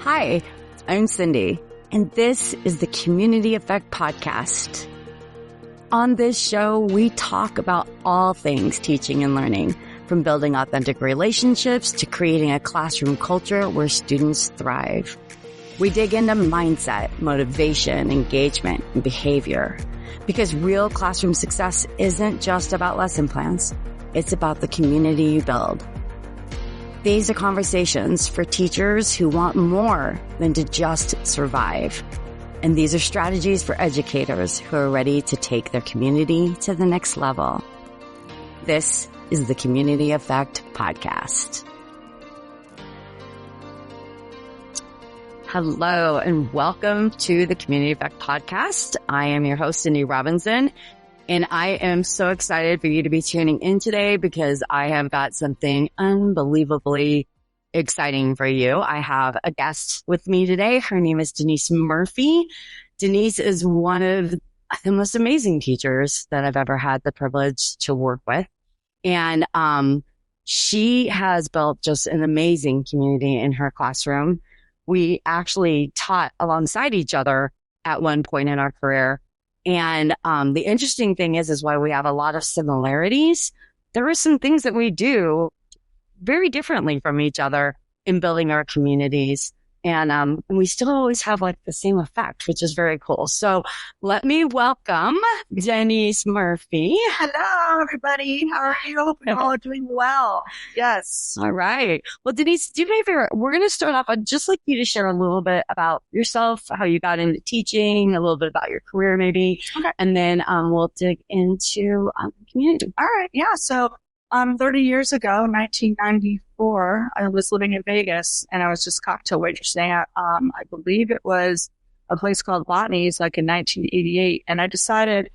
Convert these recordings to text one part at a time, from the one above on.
Hi, I'm Cindy, and this is the Community Effect Podcast. On this show, we talk about all things teaching and learning, from building authentic relationships to creating a classroom culture where students thrive. We dig into mindset, motivation, engagement, and behavior, because real classroom success isn't just about lesson plans. It's about the community you build. These are conversations for teachers who want more than to just survive. And these are strategies for educators who are ready to take their community to the next level. This is the Community Effect Podcast. Hello and welcome to the Community Effect Podcast. I am your host, Cindy Robinson, and I am so excited for you to be tuning in today because I have got something unbelievably exciting for you. I have a guest with me today. Her name is Denise Murphy. Denise is one of the most amazing teachers that I've ever had the privilege to work with. And she has built just an amazing community in her classroom. We actually taught alongside each other at one point in our career. And the interesting thing is while we have a lot of similarities, there are some things that we do very differently from each other in building our communities. And we still always have like the same effect, which is very cool. So let me welcome Denise Murphy. Hello, everybody. How are you? Hope you're all doing well. Yes. All right. Well, Denise, do me a favor. We're going to start off. I'd just like you to share a little bit about yourself, how you got into teaching, a little bit about your career maybe. Okay. And then we'll dig into community. All right. Yeah. So 30 years ago, 1994, I was living in Vegas and I was just cocktail waitressing at, I believe it was a place called Botany's, like in 1988. And I decided,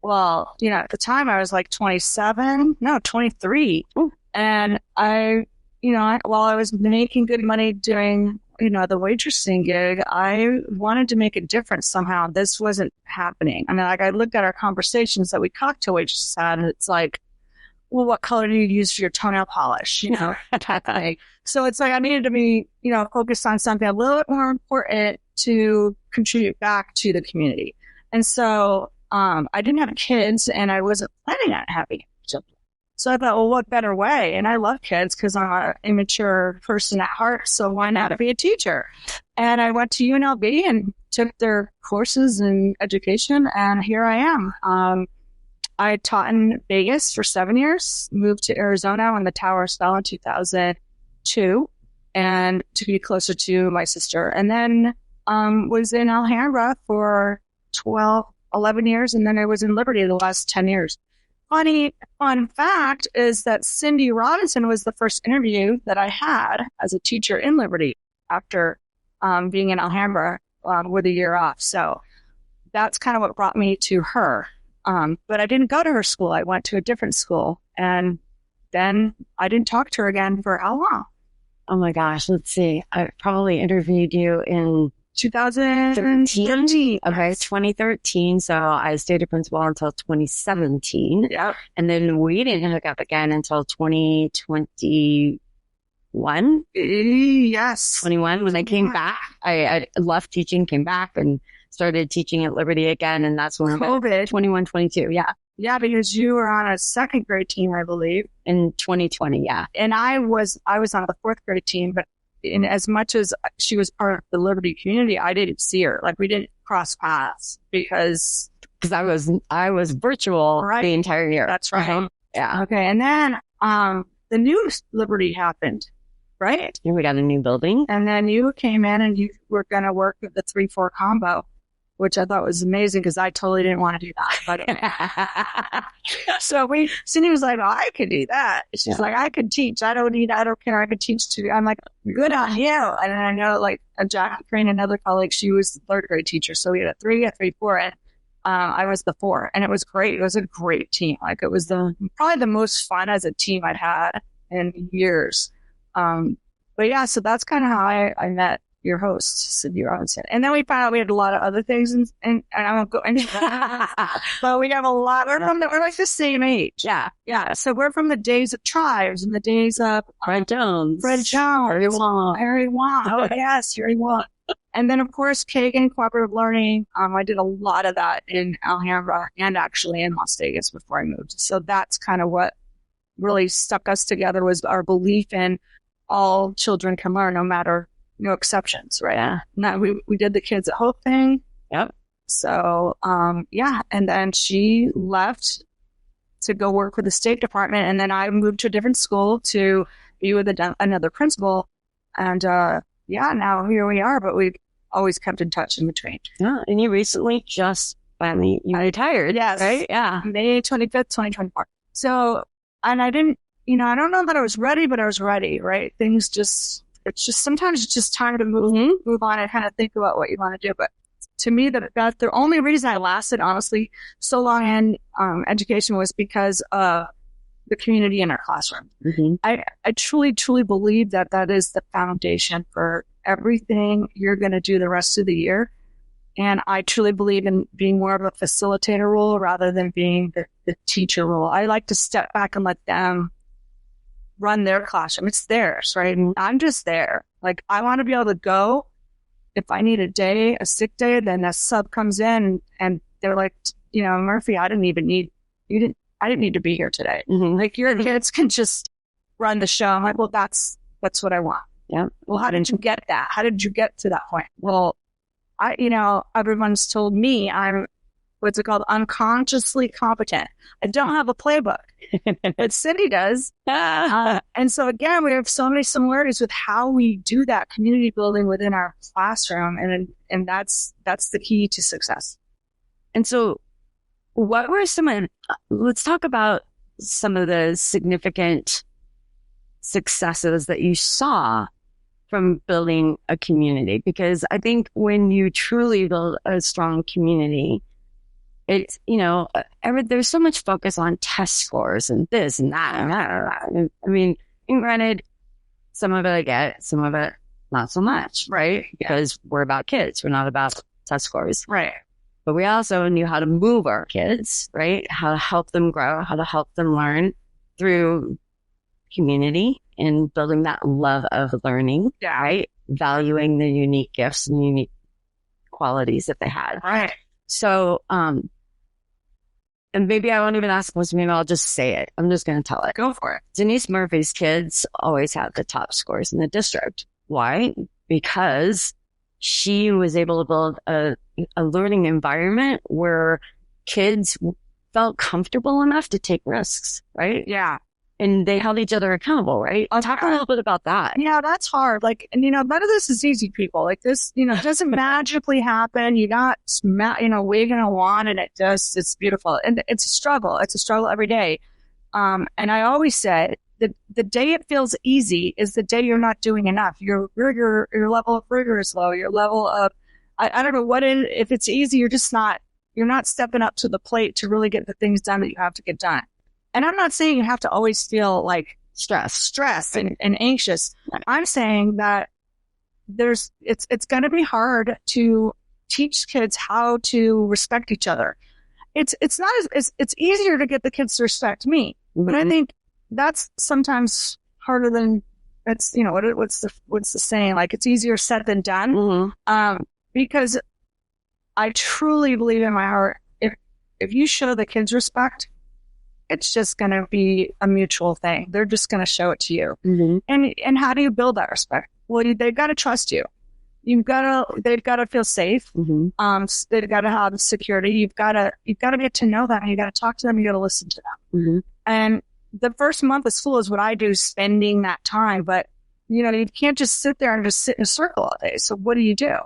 well, you know, at the time I was like 23. Ooh. And while I was making good money doing, the waitressing gig, I wanted to make a difference somehow. This wasn't happening. I mean, like I looked at our conversations that we cocktail waitresses had and it's like, well, what color do you use for your toenail polish? Type thing. So it's like I needed to be, focused on something a little bit more important to contribute back to the community. And so I didn't have kids and I wasn't planning on having children. So I thought, well, what better way? And I love kids because I'm an immature person at heart. So why not be a teacher? And I went to UNLV and took their courses in education. And here I am. I taught in Vegas for 7 years, moved to Arizona when the towers fell in 2002 and to be closer to my sister. And then was in Alhambra for 11 years. And then I was in Liberty the last 10 years. Fun fact is that Cindy Robinson was the first interview that I had as a teacher in Liberty after being in Alhambra with a year off. So that's kind of what brought me to her. But I didn't go to her school. I went to a different school. And then I didn't talk to her again for how long? Oh my gosh. Let's see. I probably interviewed you in 2013. Okay. 2013. So I stayed a principal until 2017. Yep. And then we didn't hook up again until 2021. Yes. 21. When I came back, I left teaching, came back and started teaching at Liberty again. And that's when COVID. 21, 22. Yeah. Yeah. Because you were on a second grade team, I believe. In 2020. Yeah. And I was on the fourth grade team, but in as much as she was part of the Liberty community, I didn't see her. Like we didn't cross paths because I was virtual the entire year. That's right. Uh-huh. Yeah. Okay. And then, the new Liberty happened, right? Here we got a new building. And then you came in and you were going to work with the 3-4 combo, which I thought was amazing because I totally didn't want to do that. But so Cindy was like, oh, I could do that. She's like, I could teach. I don't care. I could teach too. I'm like, good on you. And I know like Jackie Crane, another colleague, she was the third grade teacher. So we had a 3, a 3, 4, and I was the 4. And it was great. It was a great team. Like it was probably the most fun as a team I'd had in years. But yeah, so that's kind of how I met, your host, Cindy Robinson. And then we found out we had a lot of other things, and I won't go into that. But we have a lot. We're like the same age. Yeah. Yeah. So we're from the days of Tribes and the days of Fred Jones. Harry Wong. Oh, yes, Harry Wong. And then, of course, Kagan, cooperative learning. I did a lot of that in Alhambra and actually in Las Vegas before I moved. So that's kind of what really stuck us together, was our belief in all children can learn, no matter, no exceptions, right? Yeah. Now, we did the Kids at Hope thing. Yep. So, yeah. And then she left to go work with the State Department. And then I moved to a different school to be with another principal. And, yeah, now here we are, but we've always kept in touch in between. Yeah. And you recently just finally retired. Yes. Right? Yeah. May 25th, 2024. So, and I didn't, I don't know that I was ready, but I was ready, right? Sometimes it's just time to move on and kind of think about what you want to do. But to me, that the only reason I lasted, honestly, so long in education was because of the community in our classroom. Mm-hmm. I truly, truly believe that is the foundation for everything you're going to do the rest of the year. And I truly believe in being more of a facilitator role rather than being the teacher role. I like to step back and let them run their classroom. It's theirs, right? And I'm just there. Like, I want to be able to go. If I need a sick day, then a sub comes in and they're like, Murphy, I didn't need to be here today. Mm-hmm. Like, your kids can just run the show. I'm like, well, that's what I want. Yeah. Well, how did you get that? How did you get to that point? Well, everyone's told me I'm, what's it called? Unconsciously competent. I don't have a playbook, but Cindy does. And so again, we have so many similarities with how we do that community building within our classroom. And that's the key to success. And so what were let's talk about some of the significant successes that you saw from building a community, because I think when you truly build a strong community, it's, there's so much focus on test scores and this and that. And I mean, granted, some of it I get, some of it not so much, right? Because we're about kids. We're not about test scores. Right. But we also knew how to move our kids, right? How to help them grow, how to help them learn through community and building that love of learning, right? Valuing the unique gifts and unique qualities that they had. Right. So, and maybe I won't even ask this, maybe I'll just say it. I'm just going to tell it. Go for it. Denise Murphy's kids always have the top scores in the district. Why? Because she was able to build a learning environment where kids felt comfortable enough to take risks, right? Yeah. And they held each other accountable, right? I'll talk a little bit about that. Yeah, that's hard. Like, and none of this is easy, people. Like this, doesn't magically happen. You're not, waving a wand and it's beautiful. And it's a struggle. It's a struggle every day. And I always said the day it feels easy is the day you're not doing enough. Your level of rigor is low. Your level of, I don't know if it's easy, you're not stepping up to the plate to really get the things done that you have to get done. And I'm not saying you have to always feel like stress and anxious. I'm saying that it's going to be hard to teach kids how to respect each other. It's not it's easier to get the kids to respect me, but I think that's sometimes harder than it's, what's the saying? Like, it's easier said than done. Because I truly believe in my heart, if you show the kids respect, it's just going to be a mutual thing. They're just going to show it to you. Mm-hmm. And how do you build that respect? Well, they've got to trust you. They've got to feel safe. Mm-hmm. They've got to have security. You've got to get to know them. You got to talk to them. You got to listen to them. Mm-hmm. And the first month of school is what I do, spending that time. But, you can't just sit there and just sit in a circle all day. So what do?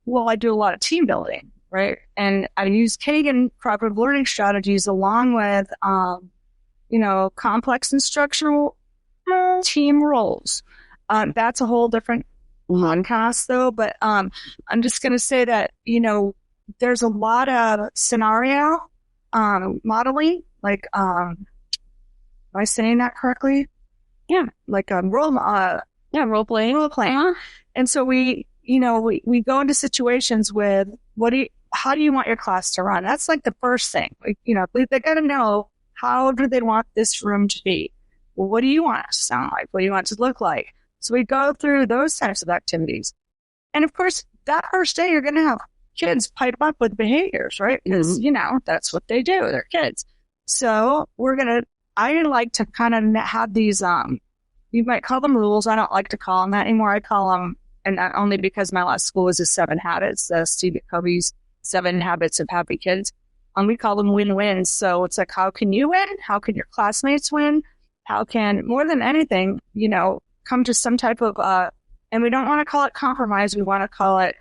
Well, I do a lot of team building. Right. And I use Kagan cooperative learning strategies along with, complex instructional team roles. That's a whole different podcast though. But, I'm just going to say that, there's a lot of scenario, modeling, like, am I saying that correctly? Yeah. Like, role playing. Uh-huh. And so we we go into situations with how do you want your class to run? That's like the first thing. They got to know, how do they want this room to be? Well, what do you want it to sound like? What do you want it to look like? So we go through those types of activities. And of course, that first day, you're going to have kids pipe up with behaviors, right? Because, that's what they do. They're kids. So I like to kind of have these, you might call them rules. I don't like to call them that anymore. I call them, and not only because my last school was the 7 Habits, Stephen Covey's 7 Habits of Happy Kids. We call them win-wins. So it's like, how can you win? How can your classmates win? How can, more than anything, come to some type of, and we don't want to call it compromise. We want to call it,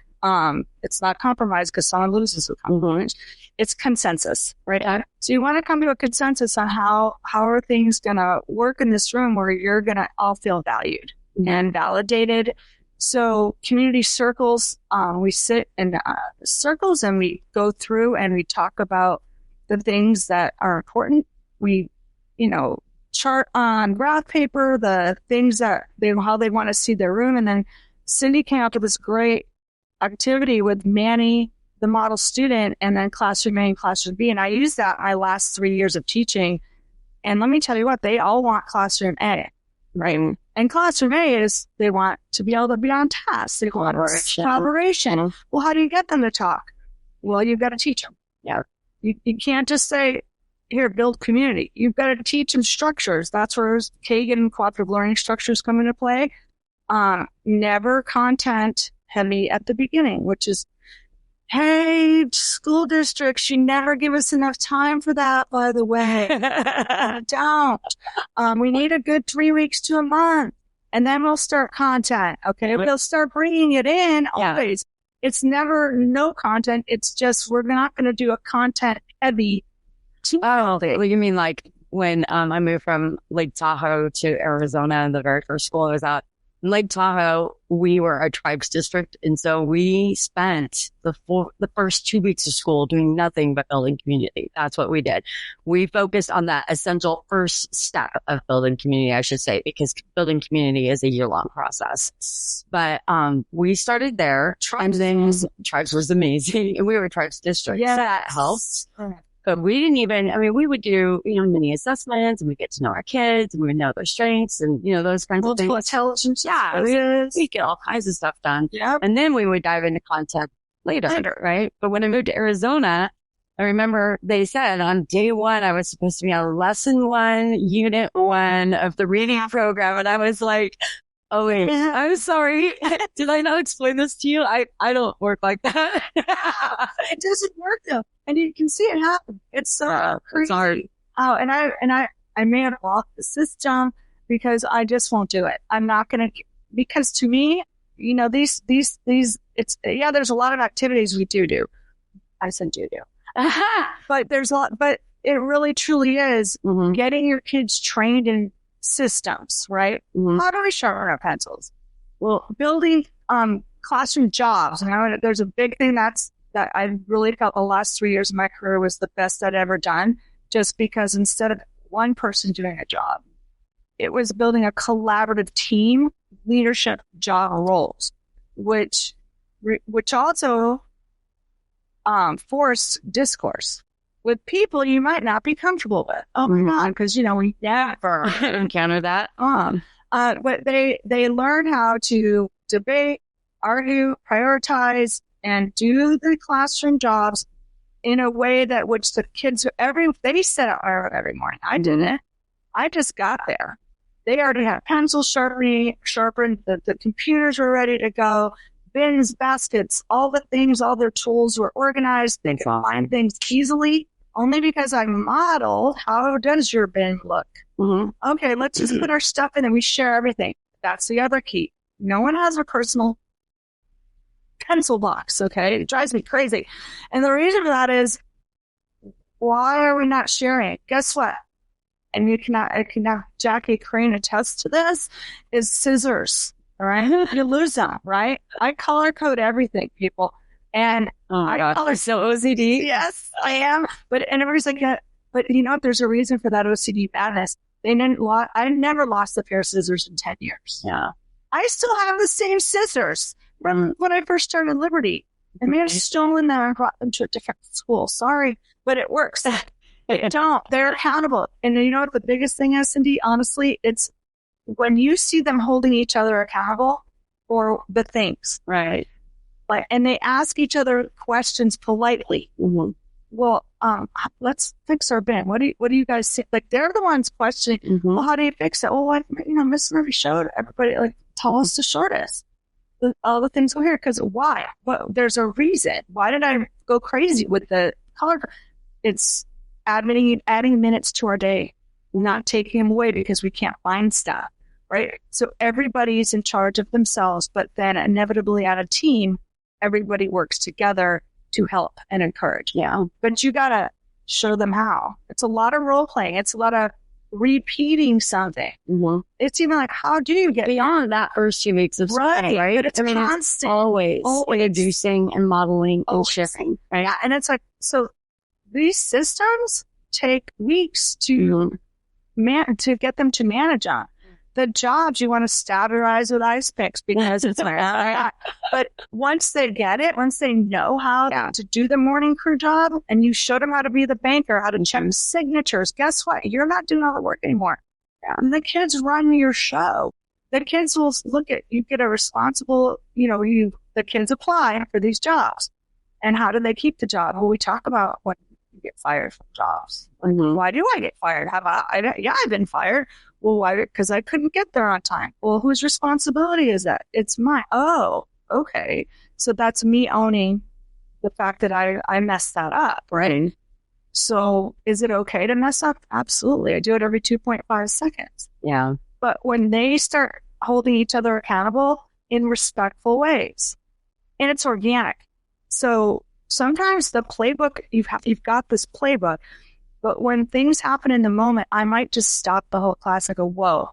it's not compromise because someone loses with compromise. It's consensus, right? So you want to come to a consensus on how are things going to work in this room where you're going to all feel valued and validated. So community circles, we sit in circles and we go through and we talk about the things that are important. We, chart on graph paper the things that how they want to see their room. And then Cindy came up with this great activity with Manny, the model student, and then classroom A and classroom B. And I used that my last 3 years of teaching. And let me tell you what, they all want classroom A, right? And classroom A is they want to be able to be on task. They want collaboration. Well, how do you get them to talk? Well, you've got to teach them. Yeah. You can't just say, here, build community. You've got to teach them structures. That's where Kagan cooperative learning structures come into play. Never content heavy at the beginning, which is, hey, school districts, you never give us enough time for that, by the way. Don't. We need a good 3 weeks to a month, and then we'll start content. Okay. We'll start bringing it in always. It's never no content. It's just, we're not going to do a content heavy. Oh, well, you mean like when I moved from Lake Tahoe to Arizona, and the very first school I was at, in Lake Tahoe, we were a tribes district. And so we spent the first 2 weeks of school doing nothing but building community. That's what we did. We focused on that essential first step of building community, I should say, because building community is a year-long process. But we started there. Tribes was amazing. And we were a tribes district. Yeah. So that helps. But we didn't even, we would do, mini assessments, and we get to know our kids, and we would know their strengths and, those kinds of things. Intelligence. Yeah. We get all kinds of stuff done. Yeah. And then we would dive into content later, right? But when I moved to Arizona, I remember they said on day 1, I was supposed to be on lesson 1, unit 1 of the reading program. And I was like, oh, wait, I'm sorry. Did I not explain this to you? I don't work like that. It doesn't work though. And you can see it happen. It's so crazy. Sorry. Oh, and I may have lost the system because I just won't do it. I'm not going to, because to me, these, there's a lot of activities we do. I said do. But there's a lot, but it really truly is getting your kids trained in systems, right? How do we sharpen our pencils? Well, building classroom jobs. And there's a big thing that I really felt the last 3 years of my career was the best I'd ever done, just because instead of one person doing a job, it was building a collaborative team leadership job roles, which also forced discourse with people you might not be comfortable with. Oh my God, because we never encounter that. But they learn how to debate, argue, prioritize, and do the classroom jobs in a way that which the kids they set out every morning. I didn't. I just got there. They already had pencils sharpened. The computers were ready to go. Bins, baskets, all the things, all their tools were organized. They could find things easily. Only because I modeled how does your bin look. Okay, let's just put our stuff in and we share everything. That's the other key. No one has a personal pencil box, okay? It drives me crazy. And the reason for that is, why are we not sharing? Guess what? And I cannot, Jackie Crane attests to this, is scissors, all right? You lose them, right? I color code everything, people. And I color so OCD. Yes, I am. And everybody's like, yeah, but there's a reason for that OCD madness. I never lost a pair of scissors in 10 years. Yeah. I still have the same scissors. when I first started Liberty. I may have stolen them and brought them to a different school. Sorry, but it works. Don't. They're accountable. And you know what the biggest thing is, Cindy? Honestly, it's when you see them holding each other accountable for the things. Right. Like, and they ask each other questions politely. Mm-hmm. Well, let's fix our bin. What do you guys see? Like, they're the ones questioning, Mm-hmm. well, how do you fix it? Well, Miss Murphy showed everybody, like, tell us the shortest. All the things go here. Because why? Well, there's a reason. Why did I go crazy with the color? It's adding minutes to our day, not taking them away because we can't find stuff, right? So everybody's in charge of themselves, but then inevitably on a team, everybody works together to help and encourage. Yeah. But you got to show them how. It's a lot of role playing. It's a lot of repeating something. Mm-hmm. It's even like, how do you get beyond that first 2 weeks of school, right? But it's constant. It's always introducing and modeling and shifting, right? Yeah. And it's like, so these systems take weeks to to get them to manage on. The jobs you want to standardize with ice picks because it's like, but once they get it, once they know how to do the morning crew job, and you show them how to be the banker, how to check signatures, guess what? You're not doing all the work anymore. And the kids run your show. The kids will look at you, get a responsible, the kids apply for these jobs. And how do they keep the job? Well, we talk about when you get fired from jobs. Like, why do I get fired? I've been fired. Well, why? Because I couldn't get there on time. Well, whose responsibility is that? It's mine. Oh, okay. So that's me owning the fact that I messed that up, right? So is it okay to mess up? Absolutely. I do it every 2.5 seconds. Yeah. But when they start holding each other accountable in respectful ways, and it's organic. So sometimes the playbook, you've got this playbook, but when things happen in the moment, I might just stop the whole class and go, whoa,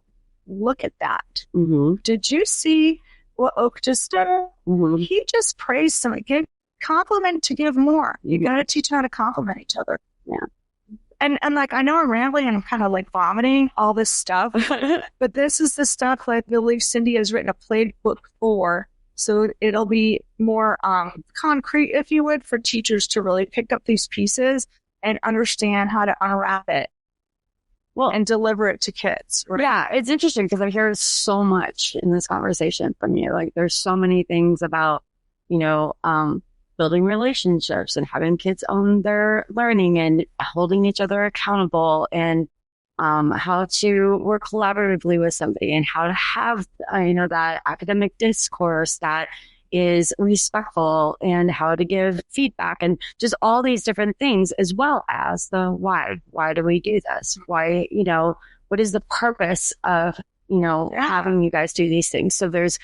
look at that. Mm-hmm. Did you see what Oak just did? Mm-hmm. He just praised somebody. Compliment to give more. You got to teach them how to compliment each other. Yeah. And like, I know I'm rambling and I'm kind of like vomiting all this stuff, but this is the stuff I believe Cindy has written a playbook for. So it'll be more concrete, if you would, for teachers to really pick up these pieces and understand how to unwrap it and deliver it to kids. Right? Yeah, it's interesting because I hear so much in this conversation from you. Like, there's so many things about, building relationships and having kids own their learning and holding each other accountable and how to work collaboratively with somebody and how to have, that academic discourse that is respectful and how to give feedback and just all these different things, as well as the why. Why do we do this? Why, what is the purpose of, having you guys do these things? So there's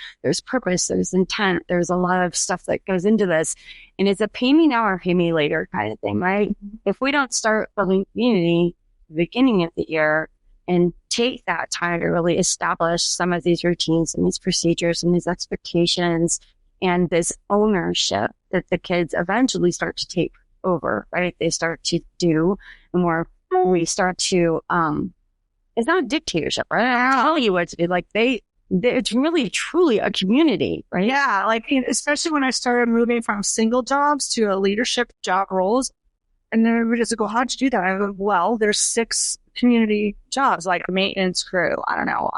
purpose, there's intent, there's a lot of stuff that goes into this. And it's a pay me now or pay me later kind of thing, right? Mm-hmm. If we don't start building community at the beginning of the year and take that time to really establish some of these routines and these procedures and these expectations and this ownership that the kids eventually start to take over, right? They start to do, and we start to, it's not dictatorship, right? I don't tell you what to do. Like it's really truly a community, right? Yeah. Like, especially when I started moving from single jobs to a leadership job roles. And then everybody just go, how'd you do that? I go, well, there's 6 community jobs, like maintenance crew. I don't know.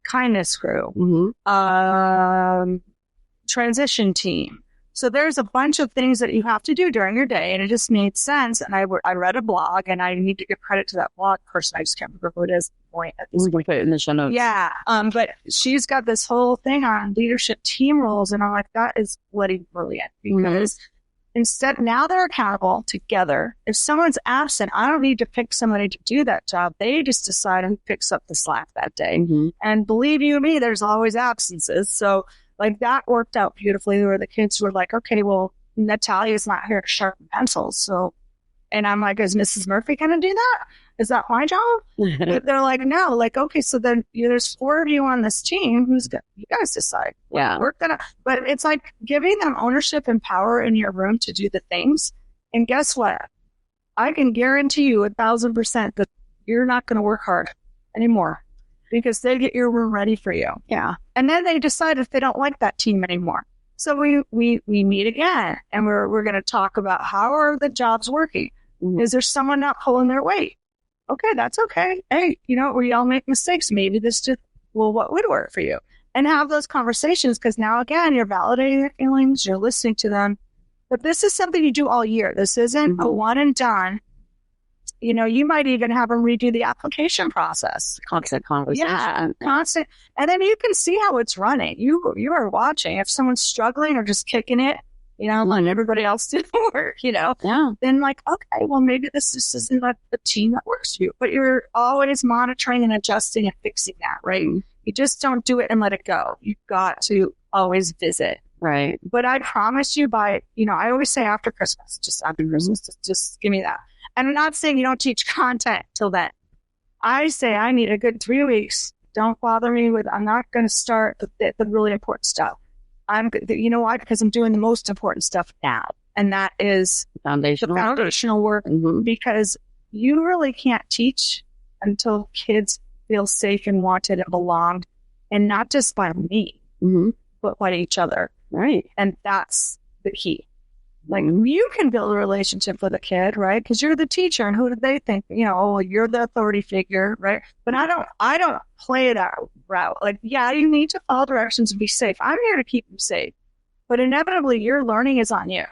Kindness crew, transition team. So there's a bunch of things that you have to do during your day, and it just made sense. And I read a blog, and I need to give credit to that blog person. I just can't remember who it is. We can put it in the show notes. Yeah. But she's got this whole thing on leadership team roles, and I'm like, that is bloody brilliant, because instead, now they're accountable together. If someone's absent, I don't need to pick somebody to do that job. They just decide who picks up the slack that day. Mm-hmm. And believe you me, there's always absences. So like that worked out beautifully, where the kids were like, okay, well, Natalia's not here to sharpen pencils. So, and I'm like, is Mrs. Murphy going to do that? Is that my job? They're like, no. Like, okay, so then there's 4 of you on this team. You guys decide. Yeah. But it's like giving them ownership and power in your room to do the things. And guess what? I can guarantee you 1,000% that you're not going to work hard anymore, because they get your room ready for you. Yeah. And then they decide if they don't like that team anymore. So we meet again, and we're going to talk about how are the jobs working? Is there someone not pulling their weight? Okay, that's okay. Hey, we all make mistakes. Maybe this just, well, what would work for you? And have those conversations, because now again, you're validating their feelings, you're listening to them. But this is something you do all year. This isn't a one and done. You might even have them redo the application process. Constant conversation. Yeah, constant. And then you can see how it's running. You are watching. If someone's struggling or just kicking it, and everybody else did the work, then like, okay, well, maybe this just isn't a team that works for you. But you're always monitoring and adjusting and fixing that, right? You just don't do it and let it go. You've got to always visit. Right. But I promise you I always say after Christmas, just after Christmas, just give me that. And I'm not saying you don't teach content till then. I say I need a good 3 weeks. Don't bother me with, I'm not going to start the really important stuff. You know why? Because I'm doing the most important stuff now. And that is the foundational work, because you really can't teach until kids feel safe and wanted and belonged, and not just by me, but by each other. Right. And that's the key. Like, you can build a relationship with a kid, right? Because you're the teacher, and who do they think? You're the authority figure, right? But I don't play that route. Like, yeah, you need to follow directions and be safe. I'm here to keep them safe. But inevitably, your learning is on you.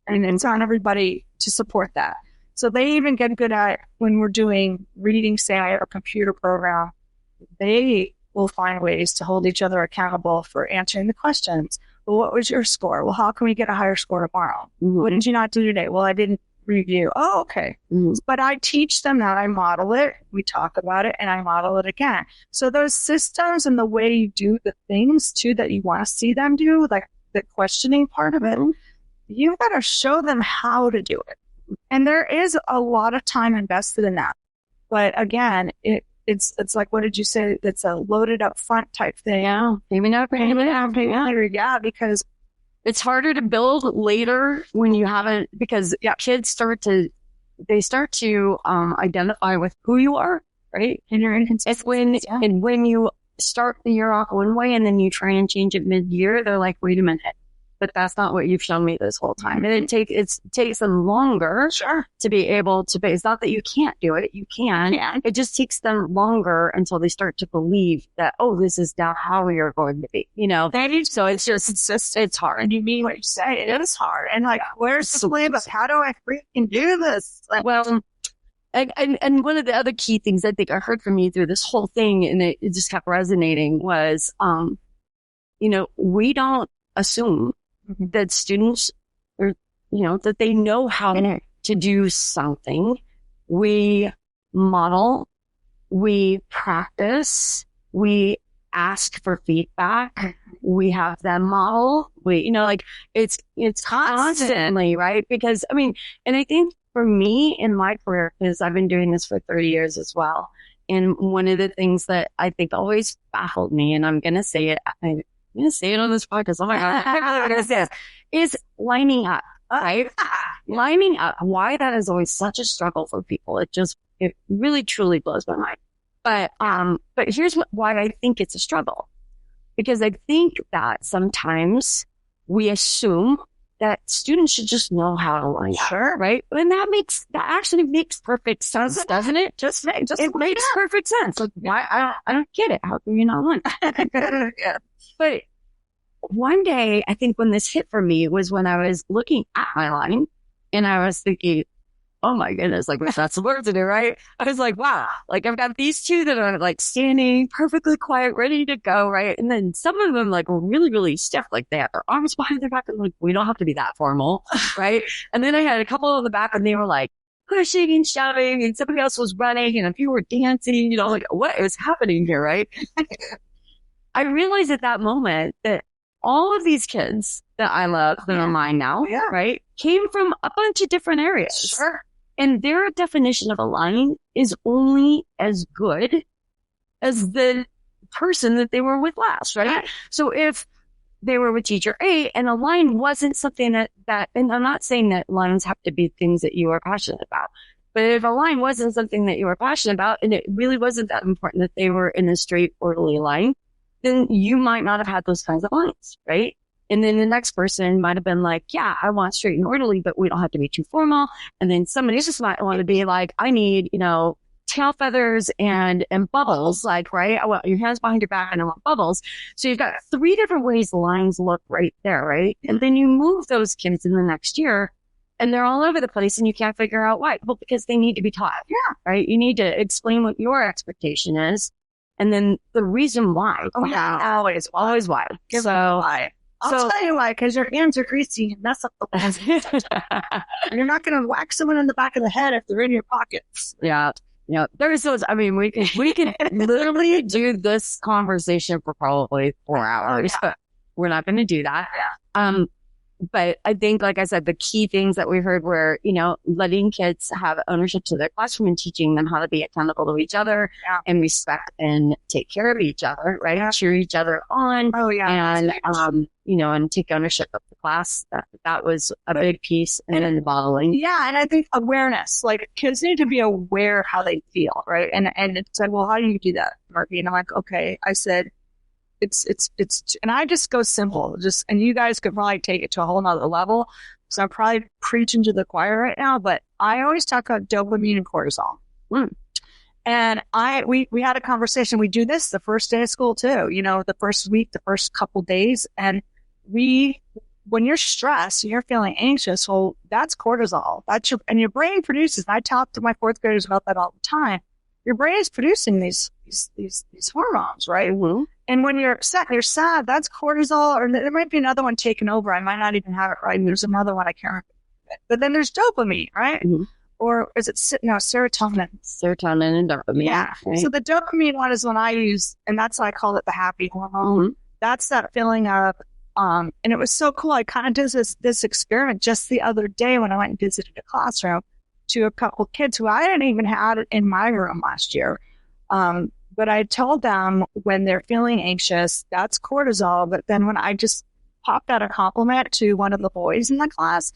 And it's on everybody to support that. So they even get good at, when we're doing reading, say, or computer program, they will find ways to hold each other accountable for answering the questions. Well, what was your score? Well, how can we get a higher score tomorrow? What did you not do today? Well, I didn't review. Oh, okay. But I teach them that. I model it. We talk about it, and I model it again. So those systems and the way you do the things too that you want to see them do, like the questioning part of it, you've got to show them how to do it. And there is a lot of time invested in that. But again, it's like, what did you say? It's a loaded up front type thing. Yeah. Yeah, because it's harder to build later when you haven't, because kids start to identify with who you are, right? And you're inconsistent. And when you start the year off one way and then you try and change it mid-year, they're like, wait a minute. But that's not what you've shown me this whole time. And it takes them longer to be able to, it's not that you can't do it. You can. Yeah. It just takes them longer until they start to believe that, oh, this is now how you're going to be, So it's hard. And you mean what you say. It is hard. And like, where's the playbook? How do I freaking do this? Well, and one of the other key things I think I heard from you through this whole thing, and it just kept resonating, was, we don't assume that students are, that they know how to do something. We model, we practice, we ask for feedback, we have them model, it's constantly, right? Because, and I think for me in my career, because I've been doing this for 30 years as well, and one of the things that I think always baffled me, and I'm going to say it, I'm going to say it on this podcast. Oh my God. I'm going to say this, is lining up, right? Lining up. Why that is always such a struggle for people. It really truly blows my mind. But here's why I think it's a struggle. Because I think that sometimes we assume that students should just know how to line up. Sure. Right? And that actually makes perfect sense, doesn't it? It makes perfect sense. Like, why? I don't get it. How can you not line? Yeah. But one day, I think when this hit for me was when I was looking at my line and I was thinking, oh my goodness, like that's the word to do, right? I was like, wow, like I've got these two that are like standing perfectly quiet, ready to go, right? And then some of them like were really, really stiff, like they had their arms behind their back and like, we don't have to be that formal, right? And then I had a couple in the back and they were like pushing and shoving and somebody else was running and a few were dancing, like what is happening here, right? I realized at that moment that all of these kids that I love that are mine now, right, came from a bunch of different areas. Sure. And their definition of a line is only as good as the person that they were with last, right? So if they were with teacher A and a line wasn't something that, and I'm not saying that lines have to be things that you are passionate about, but if a line wasn't something that you were passionate about and it really wasn't that important that they were in a straight, orderly line, then you might not have had those kinds of lines, right? And then the next person might have been like, yeah, I want straight and orderly, but we don't have to be too formal. And then somebody just might want to be like, I need, tail feathers and bubbles, like, right? I want your hands behind your back and I want bubbles. So you've got 3 different ways the lines look right there, right? And then you move those kids in the next year and they're all over the place and you can't figure out why. Well, because they need to be taught. Yeah. Right? You need to explain what your expectation is. And then the reason why. Oh, yeah. Always why. Give them why. I'll tell you why, because your hands are greasy and mess up the lens. And you're not going to whack someone in the back of the head if they're in your pockets. Yeah. Yeah. There's those, I mean, we can literally do this conversation for probably 4 hours, but we're not going to do that. Yeah. But I think, like I said, the key things that we heard were, letting kids have ownership to their classroom and teaching them how to be accountable to each other and respect and take care of each other, right? Yeah. Cheer each other on. Oh, yeah. And, and take ownership of the class. That was a big piece. And then the modeling. Yeah. And I think awareness, like kids need to be aware of how they feel, right? And it said, well, how do you do that, Murphy? And I'm like, okay. I said, it's, and I just go simple, and you guys could probably take it to a whole nother level. So I'm probably preaching to the choir right now, but I always talk about dopamine and cortisol. And we had a conversation. We do this the first day of school too, the first week, the first couple days. And when you're stressed and you're feeling anxious, well, that's cortisol. And your brain produces, and I talk to my 4th graders about that all the time. Your brain is producing these hormones, right? Mm-hmm. And when you're upset and you're sad, that's cortisol, or there might be another one taken over. I might not even have it right. There's another one I can't remember. But then there's dopamine, right? Mm-hmm. Or is it serotonin? Serotonin and dopamine. Yeah. Right. So the dopamine one is one I use, and that's why I call it the happy hormone. Mm-hmm. That's that feeling of, and it was so cool. I kind of did this experiment just the other day when I went and visited a classroom to a couple kids who I didn't even have it in my room last year. But I told them when they're feeling anxious, that's cortisol. But then when I just popped out a compliment to one of the boys in the class,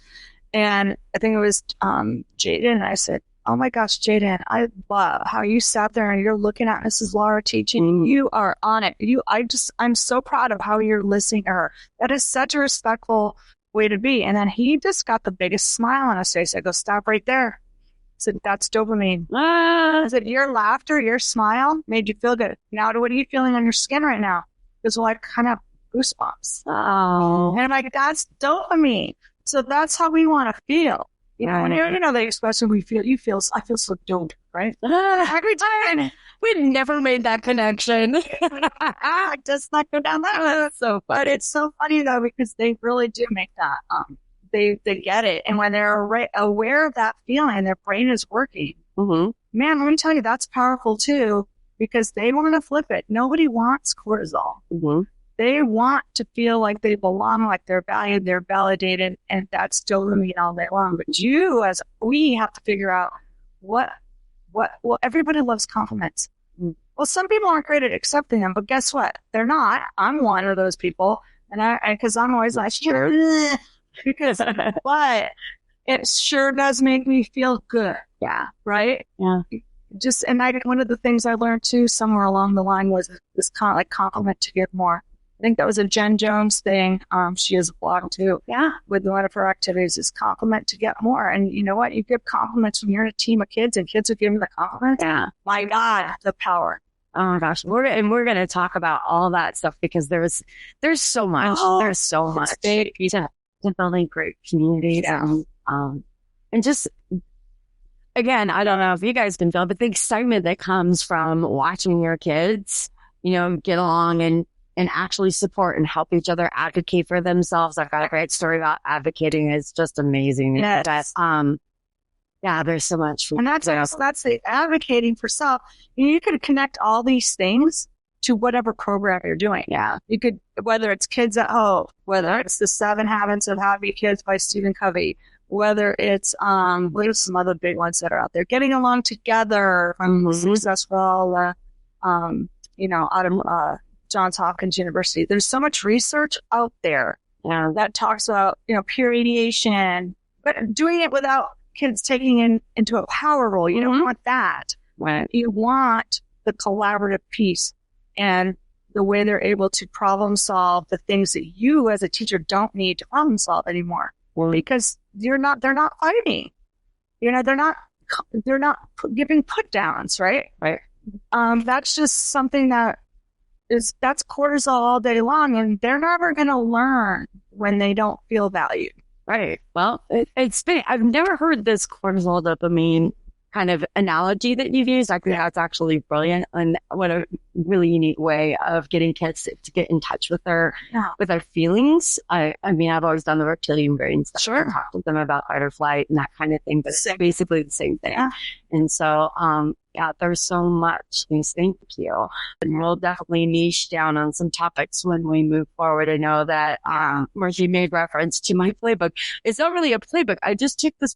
and I think it was Jaden, and I said, oh my gosh, Jaden, I love how you sat there and you're looking at Mrs. Laura teaching. Mm-hmm. You are on it. I'm so proud of how you're listening to her. That is such a respectful way to be. And then he just got the biggest smile on his face. I go, stop right there. I said, that's dopamine. I said, your laughter, your smile made you feel good. Now, what are you feeling on your skin right now? Because, well, I kind of goosebumps. Oh. And I'm like, that's dopamine. So that's how we want to feel. When the expression I feel so dope, right? Every time. We'd never made that connection. I just not go down that. That's so funny. But it's so funny though, because they really do make that. They get it. And when they're aware of that feeling, their brain is working. Mm-hmm. Man, let me tell you, that's powerful too, because they want to flip it. Nobody wants cortisol. Mm-hmm. They want to feel like they belong, like they're valued, they're validated, and that's dopamine all day long. But we have to figure out well, everybody loves compliments. Mm. Well, some people aren't great at accepting them, but guess what? They're not. I'm one of those people. And because I'm always like, but it sure does make me feel good. Yeah. Right? Yeah. One of the things I learned too, somewhere along the line, was this kind of compliment to give more. I think that was a Jen Jones thing. She has a blog too. Yeah. With one of her activities is compliment to get more. And you know what? You give compliments when you're in a team of kids and kids are giving the compliments. Yeah. My God, the power. Oh my gosh. We're going to talk about all that stuff because there's so much. There's so much. Big to building great communities. And just, again, I don't know if you guys can feel, but the excitement that comes from watching your kids, get along and actually support and help each other advocate for themselves. I've got a great story about advocating. It's just amazing. Yes. Yeah, there's so much. And that's the advocating for self. You could connect all these things to whatever program you're doing. Yeah. You could, whether it's Kids at Home, whether it's the 7 Habits of Happy Kids by Stephen Covey, whether it's, there's some other big ones that are out there, Getting Along Together from successful, out of, Johns Hopkins University. There's so much research out there that talks about, peer mediation, but doing it without kids taking into a power role. You don't want that. Right. You want the collaborative piece. And the way they're able to problem solve the things that you as a teacher don't need to problem solve anymore. Well, because they're not fighting. They're not giving put downs, right? Right. That's just something that's cortisol all day long, and they're never going to learn when they don't feel valued. Right. Well, it's been, I've never heard this cortisol dopamine kind of analogy that you've used. I think that's actually brilliant, and what a really unique way of getting kids to get in touch with their feelings. I mean, I've always done the reptilian brain stuff. Sure. Talk to them about fight or flight and that kind of thing, but it's basically the same thing. Yeah. And so, there's so much. Thank you. And we'll definitely niche down on some topics when we move forward. I know that Murphy made reference to my playbook. It's not really a playbook. I just took this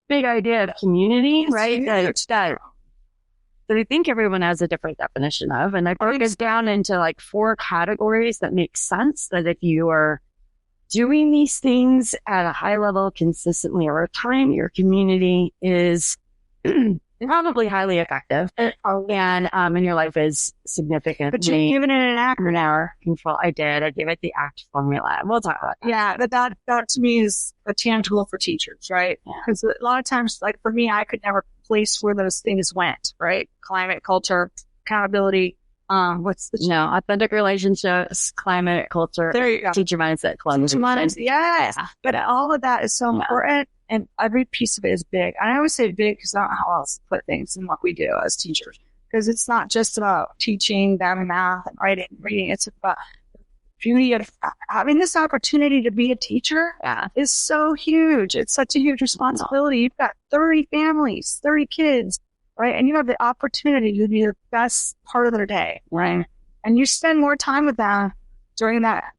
big idea of community, right? That I think everyone has a different definition of. And I broke it down into like 4 categories that make sense, that if you are doing these things at a high level consistently over time, your community is probably highly effective, and your life is significant. But you've given it an hour control. I did. I gave it the ACT formula. We'll talk about that. Yeah, but that to me is a tangible for teachers, right? Because a lot of times, like for me, I could never place where those things went, right? Climate, culture, accountability. Authentic relationships, climate, culture, there you go. Teacher mindset, yes. But all of that is so important. And every piece of it is big. And I always say big because I don't know how else to put things in what we do as teachers. Because it's not just about teaching them math and writing and reading. It's about the beauty of having this opportunity to be a teacher is so huge. It's such a huge responsibility. You've got 30 families, 30 kids, right? And you have the opportunity to be the best part of their day, right? And you spend more time with them during that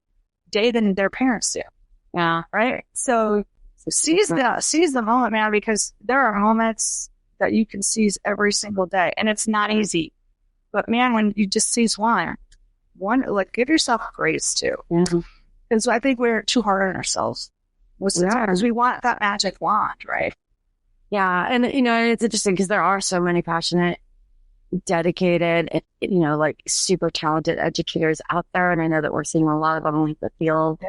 day than their parents do. Yeah. Right? So seize the moment, man, because there are moments that you can seize every single day, and it's not easy. But man, when you just seize one, like give yourself grace too. Because I think we're too hard on ourselves most of the time, because we want that magic wand, right? Yeah, and it's interesting because there are so many passionate, dedicated, like super talented educators out there, and I know that we're seeing a lot of them leave the field,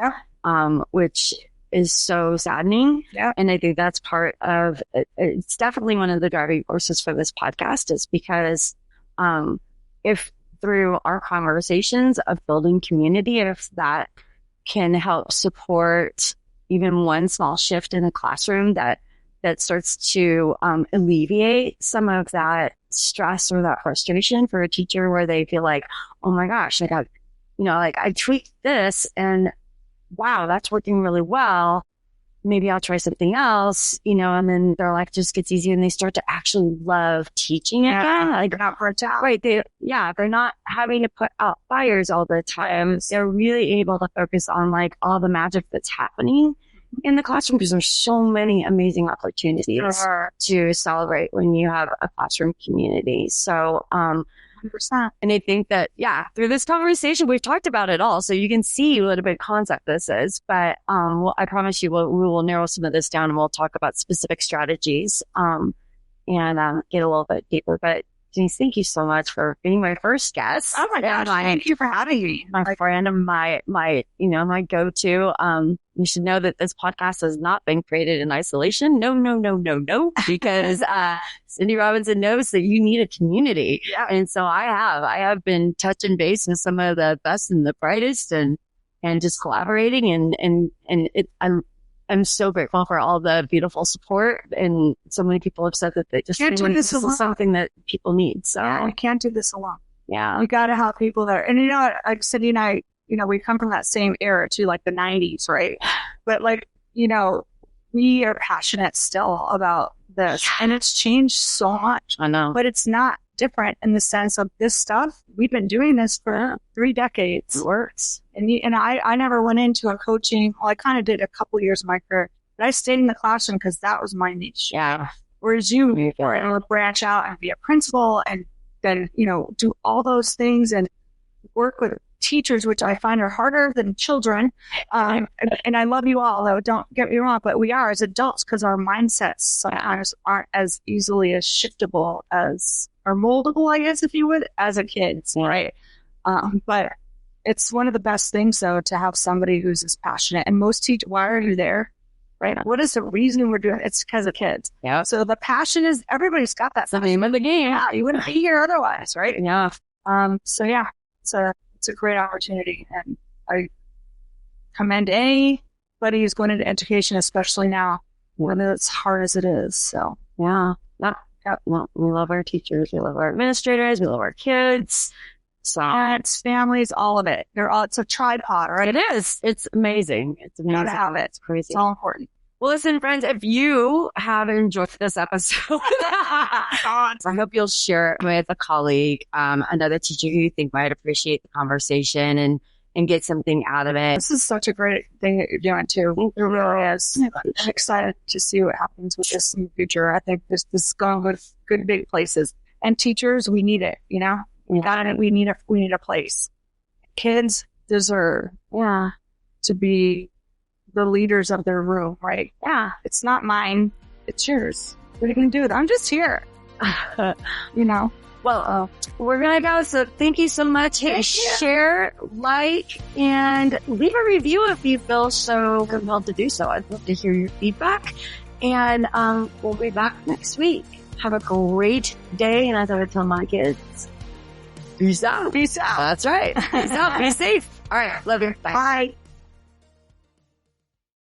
which is so saddening. Yeah. And I think that's part of it's definitely one of the driving forces for this podcast, is because if through our conversations of building community, if that can help support even one small shift in a classroom that starts to alleviate some of that stress or that frustration for a teacher, where they feel like, oh my gosh, I tweaked this and wow, that's working really well. Maybe I'll try something else, and then their life just gets easier and they start to actually love teaching again. Like, they're not burnt out. Right. They're not having to put out fires all the time. They're really able to focus on like all the magic that's happening in the classroom, because there's so many amazing opportunities to celebrate when you have a classroom community. So, 100%. And I think that, through this conversation, we've talked about it all. So you can see what a big concept this is. But I promise you, we will narrow some of this down and we'll talk about specific strategies and get a little bit deeper. But Denise, thank you so much for being my first guest. Oh my gosh, thank you for having me. My friend and my go-to. You should know that this podcast has not been created in isolation. No, because Cindy Robinson knows that you need a community. Yeah. And so I have been touching base with some of the best and the brightest and just collaborating and I'm so grateful for all the beautiful support, and so many people have said that they just can't do this alone. Is something that people need. So I can't do this alone. Yeah, we got to have people there. And like Cindy and I, we come from that same era too, like the 90s, right? But we are passionate still about this, and it's changed so much. I know, but it's not different in the sense of this stuff. We've been doing this for 3 decades. It works. And I never went into a coaching. Well, I kind of did a couple years of my career, but I stayed in the classroom because that was my niche. Yeah. Whereas you were able to branch out and be a principal and then, do all those things and work with teachers, which I find are harder than children. And I love you all, though, don't get me wrong, but we are as adults because our mindsets sometimes aren't as easily as shiftable as, or moldable, I guess, if you would, as a kid, right? But It's one of the best things, though, to have somebody who's as passionate. And most teachers, why are you there? Right? What is the reason we're doing it? It's because of kids. Yeah. So the passion is, everybody's got that. It's the name of the game. Yeah, you wouldn't be here otherwise, right? Yeah. So yeah, it's a great opportunity, and I commend anybody who's going into education, especially now, when it's hard as it is. So yeah. Well, we love our teachers, we love our administrators, we love our kids. So parents, families, all of it. It's a tripod, right? It is. It's amazing. It's amazing. To have it. It's crazy. It's all important. Well, listen, friends, if you have enjoyed this episode, I hope you'll share it with a colleague, another teacher who you think might appreciate the conversation and get something out of it. This is such a great thing that you're doing too. It really is. I'm excited to see what happens with this in the future. I think this is going to good big places. And teachers, we need it, you know? We need a place. Kids deserve to be the leaders of their room, right? Yeah. It's not mine. It's yours. What are you going to do with it? I'm just here. You know? Well, we're going to go. So thank you so much. Hey, share, like, and leave a review if you feel so compelled to do so. I'd love to hear your feedback. And we'll be back next week. Have a great day. And as I would tell my kids, peace out. Peace out. That's right. Peace out. Be safe. All right. Love you. Bye. Bye.